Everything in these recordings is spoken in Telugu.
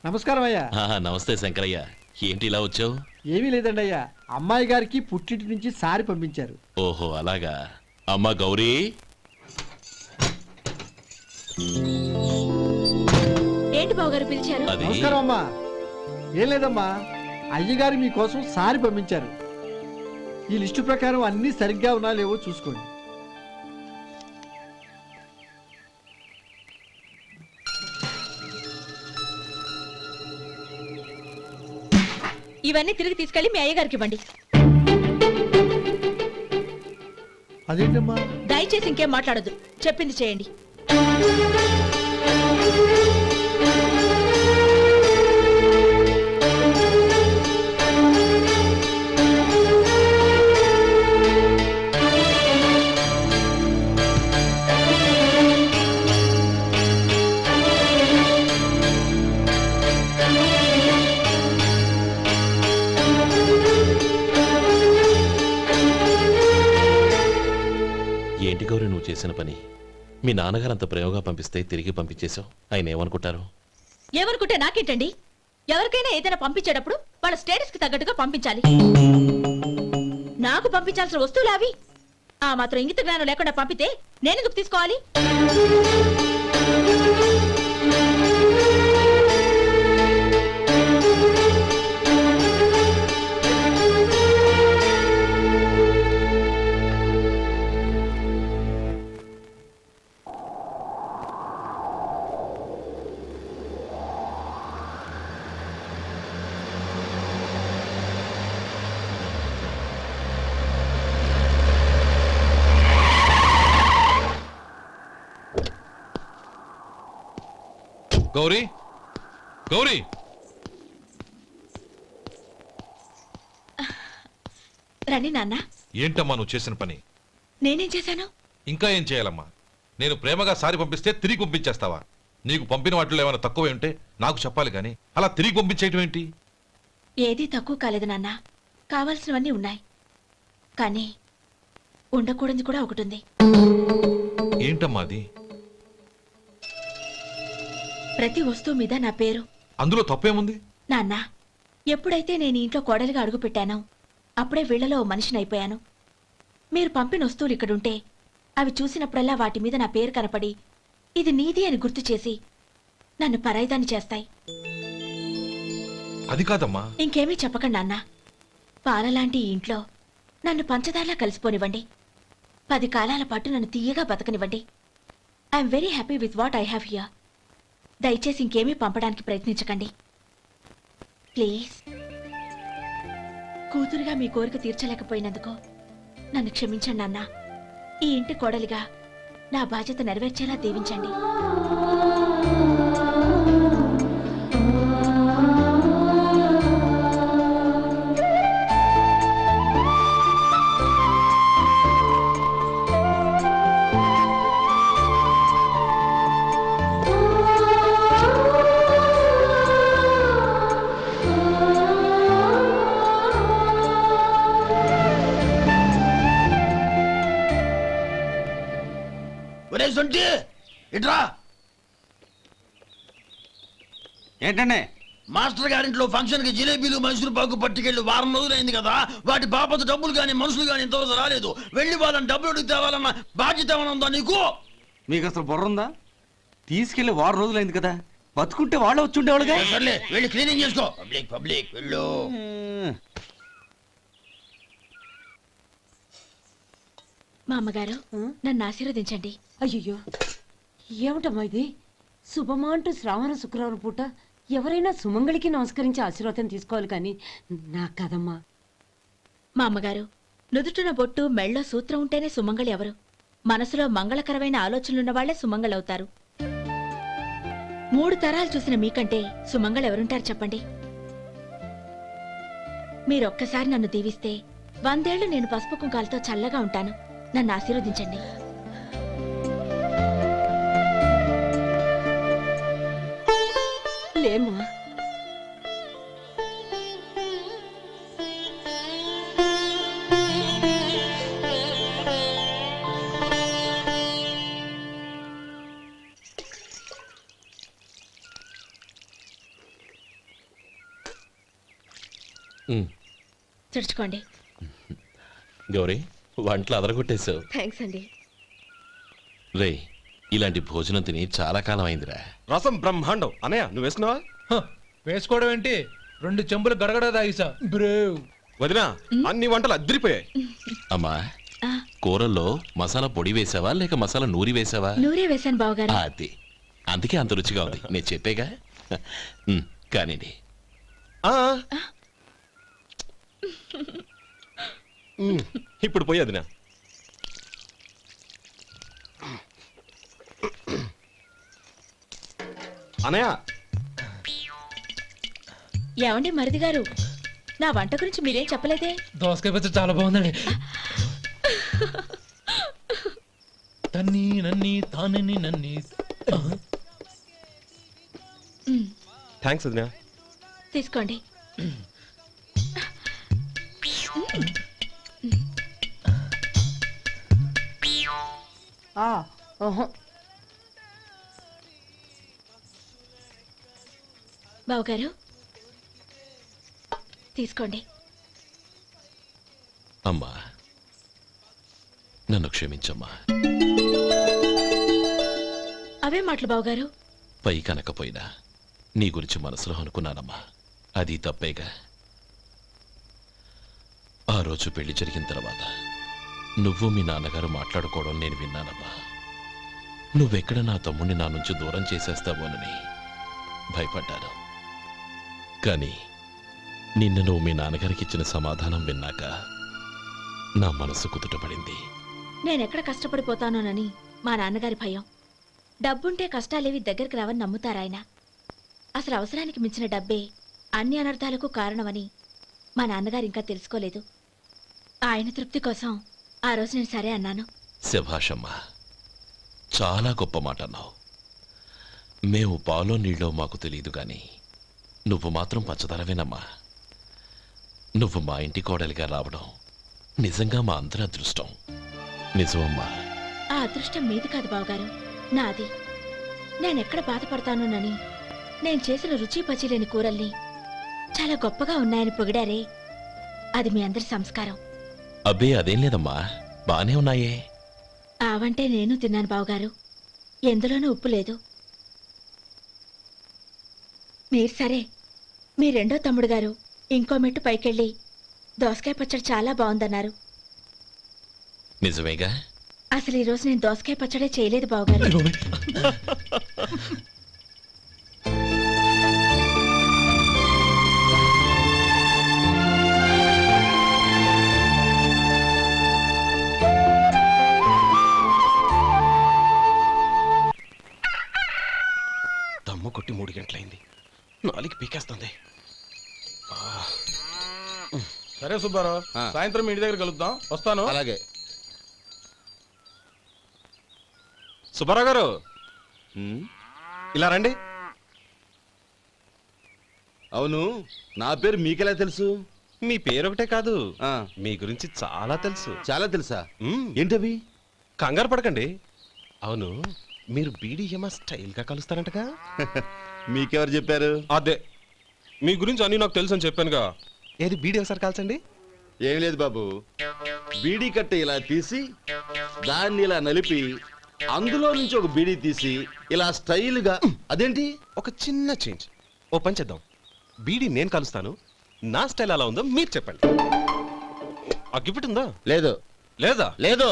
నమస్కారం అయ్యా. నమస్తే శంకరయ్య, ఏంటి ఇలా వచ్చావు? ఏమీ లేదండి అయ్యా, అమ్మాయి గారికి పుట్టింటి నుంచి సారి పంపించారు. ఓహో అలాగా. అమ్మా గౌరీ, ఏంటి బావగారు పిలిచారు? అది నమస్కారం అమ్మా. ఏం లేదమ్మా, అయ్యగారు మీకోసం సారి పంపించారు. ఈ లిస్టు ప్రకారం అన్ని సరిగ్గా ఉన్నా లేవో చూసుకోండి. ఇవన్నీ తిరిగి తీసుకెళ్లి మీ అయ్యగారికి ఇవ్వండి. అదేంటమ్మా? దయచేసి ఇంకేం మాట్లాడొద్దు, చెప్పింది చేయండి. ఏంటి గౌరీ నువ్వు చేసిన పని? మీ నాన్నగారు అంత ప్రేమగా పంపిస్తే తిరిగి పంపించేశావు. ఆయన ఏమనుకుంటారు? ఏమనుకుంటే నాకేంటండి? ఎవరికైనా ఏదైనా పంపించేటప్పుడు వాళ్ళ స్టేటస్ కి తగ్గట్టుగా పంపించాలి. నాకు పంపించాల్సిన వస్తువులు అవి. ఆ మాత్రం ఇంగిత జ్ఞానం లేకుండా పంపితే నేనెందుకు తీసుకోవాలి? గౌరీ, గౌరీ, రండి నాన్న. ఏంటమ్మా నువ్వు చేసిన పని? నేనేం చేశాను? ఇంకా ఏం చేయాలమ్మా? నేను ప్రేమగా సారి పంపిస్తే తిరిగి పంపించేస్తావా? నీకు పంపిన వాటిలో ఏమైనా తక్కువ ఉంటే నాకు చెప్పాలి కానీ అలా తిరిగి పంపించేయటం ఏంటి? ఏదీ తక్కువ కాలేదు నాన్న, కావాల్సినవన్నీ ఉన్నాయి. కానీ ఉండకూడదు కూడా ఒకటి ఉంది. ఏంటమ్మా అది? ప్రతి వస్తువు మీద నా పేరు. అందులో తప్పేముంది? నాన్న, ఎప్పుడైతే నేను ఇంట్లో కోడలిగా అడుగు పెట్టానో అప్పుడే వీళ్లలో ఓ మనిషిని అయిపోయాను. మీరు పంపిన వస్తువులు ఇక్కడుంటే అవి చూసినప్పుడల్లా వాటి మీద నా పేరు కనపడి ఇది నీది అని గుర్తు చేసి నన్ను పరాయిదాన్ని చేస్తాయి. అది కాదమ్మా. ఇంకేమీ చెప్పకండి నాన్న. పాలలాంటి ఈ ఇంట్లో నన్ను పంచదారలా కలిసిపోనివ్వండి. 10 కాలాల పాటు నన్ను తీయగా బతకనివ్వండి. I'm very happy with what I have here. దయచేసి ఇంకేమీ పంపడానికి ప్రయత్నించకండి ప్లీజ్. కూతురుగా మీ కోరిక తీర్చలేకపోయినందుకు నన్ను క్షమించండి నాన్న. ఈ ఇంటి కోడలిగా నా బాధ్యత నెరవేర్చేలా దీవించండి. ఇట్రా. ఏంటండి? మాస్టర్ గారింట్లో ఫంక్షన్ కి జిలేబీలు మైసూరు పాకు పట్టుకెళ్ళి వారం రోజులైంది కదా. వాటి బాపత డబ్బులు గాని మనుషులు గాని ఇంతవరకు రాలేదు. వెళ్ళి వాళ్ళని డబ్బులు అడిగి తేవాలన్న బాధ్యత ఏమైనా ఉందా నీకు? మీకు అసలు బుర్ర ఉందా? తీసుకెళ్లి వారం రోజులైంది కదా, బతుకుంటే వాళ్ళు వచ్చి ఉండేవాళ్ళుగా. సర్లే వెళ్ళి క్లీనింగ్ చేసుకో. పబ్లిక్ పబ్లిక్ వెళ్ళు. మా అమ్మగారు నన్ను ఆశీర్వదించండి. అయ్యో, ఏమిటమ్మా ఇది? శుభమా అంటూ శ్రావణ శుక్రవారం పూట ఎవరైనా సుమంగళికి నమస్కరించి ఆశీర్వాదం తీసుకోవాలి కానీ నా కదమ్మా. మా అమ్మగారు, నుదుటిన బొట్టు మెళ్ళో సూత్రం ఉంటేనే సుమంగళి ఎవరు? మనసులో మంగళకరమైన ఆలోచనలున్న వాళ్లే సుమంగళవుతారు. 3 తరాలు చూసిన మీకంటే సుమంగళ ఎవరుంటారు చెప్పండి? మీరొక్కసారి నన్ను దీవిస్తే 100 ఏళ్లు నేను పసుపు కుంకాలతో చల్లగా ఉంటాను. నన్ను ఆశీర్వదించండి. లేమ్మా, ఉమ్, తుడుచుకోండి. గౌరీ వంటలు అదరగొట్టేశావు. థ్యాంక్స్ అండి. రే ఇలాంటి భోజనం తిని చాలా కాలం అయిందిరా. రసం బ్రహ్మాండం అనయ్య నువ్వు వేసుకున్నావా? వేసుకోవడం ఏంటి, 2 చెంబులు గడగడ తాగిసా బ్రేవ్. వదినా అన్ని వంటలు అద్దరిపోయాయి. అమ్మా ఆ, కూరల్లో మసాలా పొడి వేసావా లేక మసాలా నూరి వేసావా? నూరే వేశాను బావగారు. అది అందుకే అంత రుచిగా ఉంది. నేను చెప్పేగా. కానివ్వండి. ఆ. ఇప్పుడు పోయి వదినా. అనయ్య ఏమండి మరిది గారు, నా వంట గురించి మీరేం చెప్పలేదే? దోసకాయ పచ్చడి చాలా బాగుందండి. తన్ని నన్ని తానని నన్ని. థ్యాంక్స్ వదినా. తీసుకోండి. బావగారు తీసుకోండి. అమ్మా నన్ను క్షమించమ్మా. అవే మాటలు బావగారు. పై కనకపోయినా నీ గురించి మనసులో అనుకున్నానమ్మా. అది తప్పేగా. ఆ రోజు పెళ్లి జరిగిన తర్వాత నువ్వు మీ నాన్నగారు మాట్లాడుకోవడం నేను విన్నానమ్మా. నువ్వెక్కడ నా తమ్ముడిని నా నుంచి దూరం చేసేస్తావోనని భయపడ్డాను. కానీ నిన్న నువ్వు మీ నాన్నగారికి ఇచ్చిన సమాధానం విన్నాక నా మనసు కుదుటపడింది. నేనెక్కడ కష్టపడిపోతానోనని మా నాన్నగారి భయం. డబ్బుంటే కష్టాలేవి దగ్గరికి రావని నమ్ముతారాయన. అసలు అవసరానికి మించిన డబ్బే అన్ని అనర్థాలకు కారణమని మా నాన్నగారు ఇంకా తెలుసుకోలేదు. ఆయన తృప్తి కోసం ఆ రోజు నేను సరే అన్నాను. శభాషమ్మా, చాలా గొప్ప మాట అన్నావు. మేము పాలో నీళ్ళో మాకు తెలియదు గాని నువ్వు మాత్రం పచ్చదరవేనమ్మా. నువ్వు మా ఇంటి కోడలిగా రావడం నిజంగా మా అందరి అదృష్టం. నిజమమ్మా. ఆ అదృష్టం మీది కాదు బావగారు, నాది. నేనెక్కడ బాధపడతానోనని నేను చేసిన రుచి పచిలేని కూరల్ని చాలా గొప్పగా ఉన్నాయని పొగిడారే, అది మీ అందరి సంస్కారం. అబ్బే అదేం లేదమ్మా, బానే ఉన్నాయే. ఆవంటే నేను తిన్నాను బావగారు, ఎందులోనూ ఉప్పు లేదు. మీరు సరే, మీ రెండో తమ్ముడు గారు ఇంకో మెట్టు పైకెళ్ళి దోసకాయ పచ్చడి చాలా బాగుందన్నారు. నిజమేగా? అసలు ఈరోజు నేను దోసకాయ పచ్చడే చేయలేదు బావగారు. దమ్ము కొట్టి 3 గంటలైంది. 4కి పీకేస్తుంది. సరే సుబ్బారావు, సాయంత్రం మీ ఇంటి దగ్గర కలుద్దాం. వస్తాను. అలాగే. సుబ్బారావు గారు ఇలా రండి. అవును, నా పేరు మీకెలా తెలుసు? మీ పేరు ఒకటే కాదు, మీ గురించి చాలా తెలుసు. చాలా తెలుసా? ఏంటవి? కంగారు పడకండి. అవును, మీరు బీడీఎం స్టైల్గా కలుస్తారంటగా? మీకెవరు చెప్పారు? అదే, మీ గురించి అన్ని నాకు తెలుసు అని చెప్పానుగా. ఏది బీడీ ఒకసారి కాల్చండి. ఏం లేదు బాబు, బీడీ కట్ట ఇలా తీసి దాన్ని ఇలా నలిపి అందులో నుంచి ఒక బీడీ తీసి ఇలా స్టైల్గా. అదేంటి? ఒక చిన్న చేంజ్. ఓ పని చేద్దాం, బీడీ నేను కలుస్తాను, నా స్టైల్ అలా ఉందో మీరు చెప్పండి. అగ్గిపెట్టి ఉందా? లేదు. లేదా? లేదు.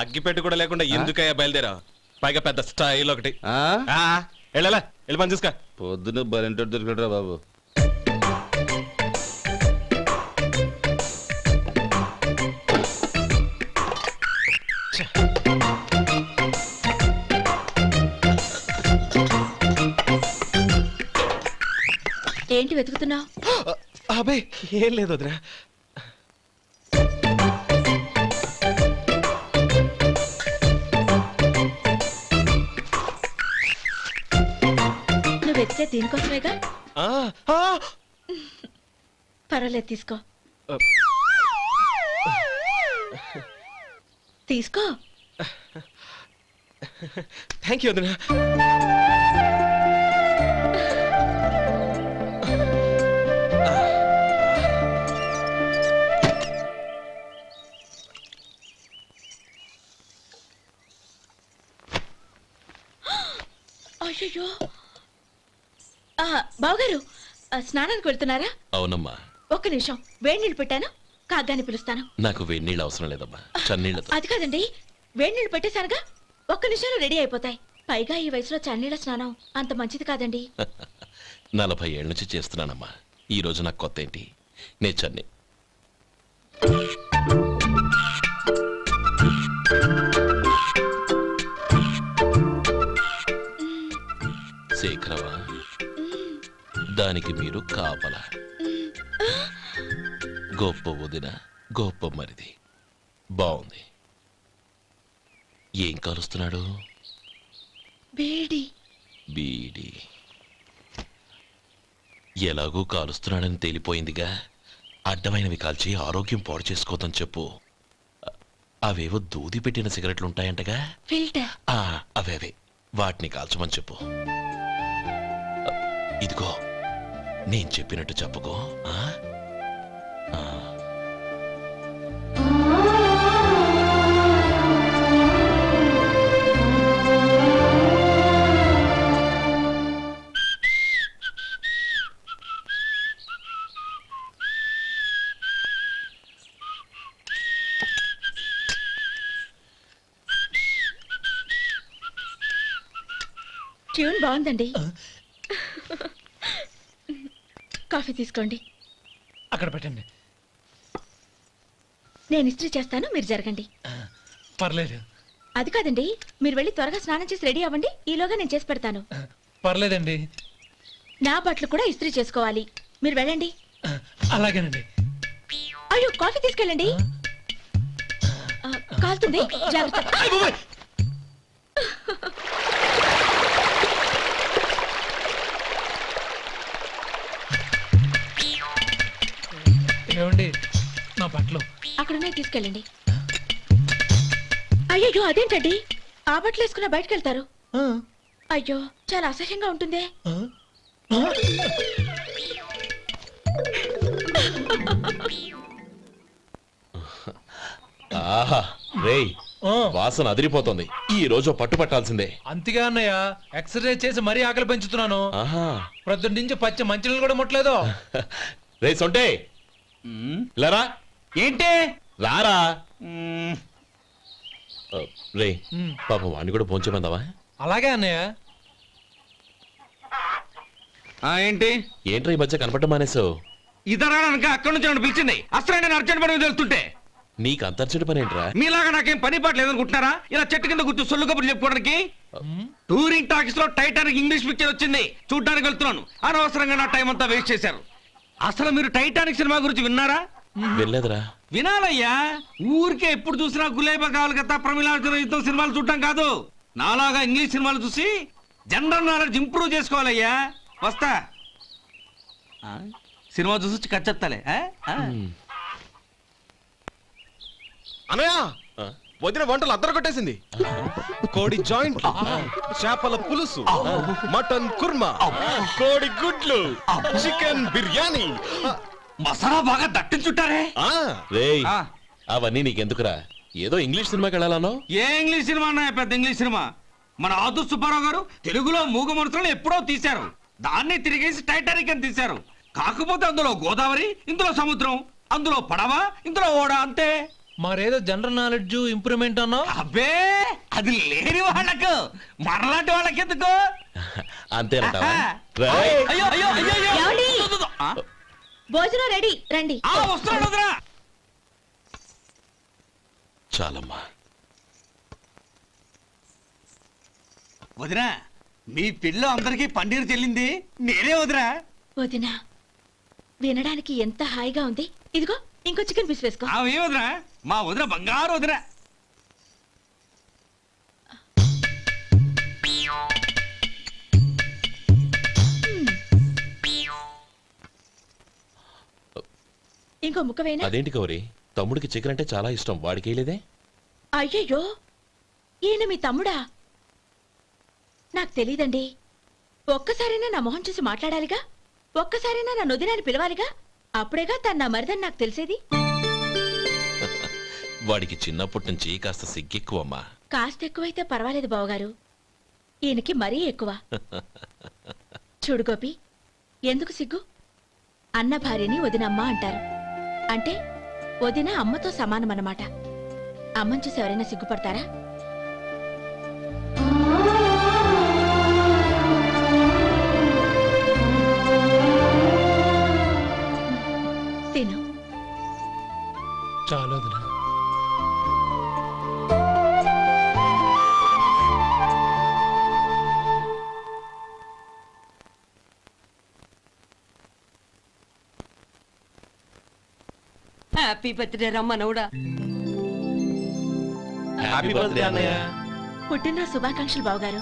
అగ్గిపెట్టి కూడా లేకుండా ఎందుకయ్యా బయలుదేరా? పైగా పెద్ద స్టైల్ ఒకటి. ఆ? వెళ్ళాలా, వెళ్ళి పని చూసుకో. పొద్దున బరింటోడు దొరికడరా బాబు. ఏంటి వెతుకుతున్నావు? అబే ఏం లేదు వదినా. నువ్వు వెతికే దీనికోసమేగా. ఆ, ఆ. పర్వాలేదు, తీసుకో. తీసుకో. థ్యాంక్ యూ వదినా. బావగారు స్నానానికి వెళ్తున్నారా? అవునమ్మా. ఒక్క నిమిషం, వేడి నీళ్ళు పెట్టాను, కాగ్గాని పిలుస్తాను. నాకు వేడి నీళ్ళు అవసరం లేదమ్మా, చన్నీళ్ళతో. అది కాదండి, వేడి నీళ్ళు పెట్టేశానుగా, ఒక్క నిమిషంలో రెడీ అయిపోతాయి. పైగా ఈ వయసులో చన్నీళ్ళ స్నానం అంత మంచిది కాదండి. 40 ఏళ్ళ నుంచి చేస్తున్నానమ్మా. ఈ రోజు నాకు కొత్త ఏంటి? నే చన్నీ. శేఖరవా, దానికి మీరు కాపల. గొప్ప వదిన, గొప్ప మరిది. బాగుంది. ఏం కలుస్తున్నాడు? వేడి. బీడి. ఎలాగూ కాలుస్తున్నాడని తేలిపోయిందిగా. అడ్డమైనవి కాల్చి ఆరోగ్యం పాడు చేసుకోదని చెప్పు. అవేవో దూది పెట్టిన సిగరెట్లుంటాయంటగా. ఫిల్టర్. అవే వాటిని కాల్చమని చెప్పు. ఇదిగో, నేను చెప్పినట్టు చెప్పుకో. ట్యూన్ బాగుందండి. కాఫీ తీసుకోండి. అక్కడ పెట్టండి. నేను ఇస్త్రీ చేస్తాను, మీరు జరగండి. పర్లేదు. అది కాదండి, మీరు వెళ్ళి త్వరగా స్నానం చేసి రెడీ అవ్వండి, ఈలోగా నేను చేసి పెడతాను. పర్లేదండి. నా బట్టలు కూడా ఇస్త్రీ చేసుకోవాలి, మీరు వెళ్ళండి. అలాగేనండి. అయ్యో, కాఫీ తీసుకెళ్ళండి. కాలుతుంది, జాగ్రత్త. ఏమండి, నా బట్టలు అక్కడున్నాయి, తీసుకెళ్ళండి. అయ్యో, అదేంటండి, ఆ బట్టలు వేసుకున్న బయటకు వెళ్తారు? అయ్యో, చాలా అసహ్యంగా ఉంటుందే. ఆహా రేయ్, వాసన అదిరిపోతుంది. ఈ రోజు పట్టు పట్టాల్సిందే. అంతగా అన్నయ్య, ఎక్సర్సైజ్ చేసి మరీ ఆకలి పెంచుతున్నాను. ఆహా, ప్రొద్దున నుంచి పచ్చి మంచినీళ్ళు కూడా ముట్టలేదు. రే సొంటే, లరా. ఏంటి? రారా. రే, పాపం వాడిని కూడా పోంచమందావా? అలాగే అన్నయ్య. ఏంటి? ఏంట్రా ఈ మధ్య కనపడడం మానేసావు? ఇదరా అక్కడి నుంచి నన్ను పిలిచింది. అసలు నేను అర్జెంట్ పని వెళ్తుంటే నీకు అంతర్చడి పని ఏంట్రా? మీలాగా నాకేం పని పాట లేదనుకుంటున్నారా? ఇలా చెట్టు కింద కూర్చో సొల్లు కబుర్లు చెప్పుకోవడానికి. టూరింగ్ టాకీస్ లో టైటానిక్ ఇంగ్లీష్ పిక్చర్ వచ్చింది, చూడ్డానికి వెళ్తున్నాను. అనవసరంగా నా టైం అంతా వేస్ట్ చేశారు. అసలు మీరు టైటానిక్ సినిమా గురించి విన్నారా? వెళ్ళలేదురా. వినాలయ్యా. ఊరికే ఎప్పుడు చూసినా గులేబా కావాలి కదా, ప్రమిళార్జున యుద్ధం సినిమాలు చూడటం కాదు. నాలాగా ఇంగ్లీష్ సినిమాలు చూసి జనరల్ నాలెడ్జ్ ఇంప్రూవ్ చేసుకోవాలయ్యా. వస్తా. సినిమా చూసి కచ్చెత్తాలే. అనయా, వదిన వంటలు అద్దరు కొట్టేసింది. కోడి జాయింట్, చేపల పులుసు, మటన్ కుర్మా, కోడి గుడ్లు, చికెన్ బిర్యానీ, మసాలా బాగా దట్టించుంటారే. రేయ్, అవన్నీ నీకెందుకురా? ఏదో ఇంగ్లీష్ సినిమాకి వెళ్ళాలనో? ఏ ఇంగ్లీష్ సినిమా అన్నాయా? పెద్ద ఇంగ్లీష్ సినిమా. మన ఆదు సుబ్బారావు గారు తెలుగులో మూగమరుతులను ఎప్పుడో తీశారు. దాన్ని తిరిగేసి టైటానిక్ అని తీశారు. కాకపోతే అందులో గోదావరి, ఇందులో సముద్రం, అందులో పడవ, ఇందులో ఓడ, అంతే. మరేదో జనరల్ నాలెడ్జ్ ఇంప్రూవ్మెంట్ అన్నా? అబ్బే, అది లేని వాళ్ళకు, మరలాంటి వాళ్ళకి ఎందుకు? అంతేనంటావా? అయ్యో అయ్యో అయ్యో అయ్యో. ఏమండి? ఆ? భోజనం రెడీ, రండి. వస్తున్నాడు వదరా. చాలమ్మా. వదినా, మీ పిల్ల అందరికీ పన్నీరు చెల్లింది నేనే వదినా. వదినా, వినడానికి ఎంత హాయిగా ఉంది. ఇదిగో ఇంకో చికెన్ పీస్ వేసుకో. ఏ వదినా, మా వదిన బంగారు వదినా. ఇంకో ముక్క వేయనా? అదేంటి గౌరీ, తమ్ముడికి చికెన్ అంటే చాలా ఇష్టం, వాడికి వేయలేదే? అయ్యయ్యో, ఈయన మీ తమ్ముడా? నాకు తెలీదండి. ఒక్కసారైనా నా మొహం చూసి మాట్లాడాలిగా, ఒక్కసారైనా నా నొదినాన్ని పిలవాలిగా, అప్పుడేగా తన నా మరిదని నాకు తెలిసేది. వాడికి చిన్నప్పటి నుంచి కాస్త సిగ్గెక్కువమ్మా. కాస్త ఎక్కువైతే పర్వాలేదు బావగారు, ఈయనకి మరీ ఎక్కువ. చూడు గోపి, ఎందుకు సిగ్గు? అన్న భార్యని వదినమ్మ అంటారు. అంటే వదిన అమ్మతో సమానమన్నమాట. అమ్మని చూసి ఎవరైనా సిగ్గుపడతారా? తిను. చాలా వదినా. హ్యాపీ బర్త్డే రా మనవడా. హ్యాపీ బర్త్డే అన్నయ్య. పుట్టిన శుభాకాంక్షలు బావగారు.